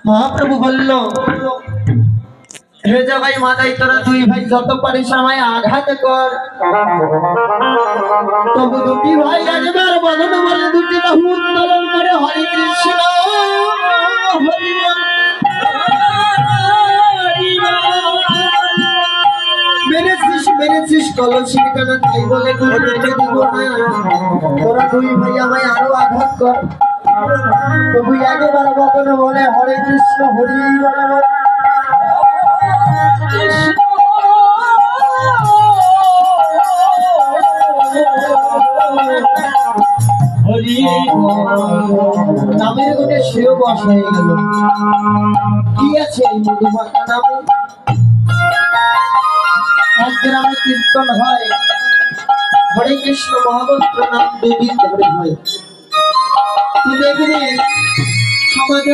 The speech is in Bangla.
মহাপ্রভু বলল, হে জগাই মাদাই, তোরা দুই ভাই যত পারিস আমায় আঘাত কর, তবু দুটি ভাই একবার বদন বলে দুটি বাহু উত্তোলন করে হরে কৃষ্ণ হরি বল। মেরেছিস কলসির কানা, তাই বলে যেতে দিব না। তোরা দুই ভাই আমায় আরো আঘাত কর, তবু একবার বদন বলে হরে কৃষ্ণ হরি বল। নামের গুণে সেও বশ হয়ে গেল। কি আছে এই মধুমাতা নামে? এক গ্রামে কীর্তন হয়, হরে কৃষ্ণ মহামন্ত্র নাম দুদিন ধরে হয়। তুই দেখবি সমাজে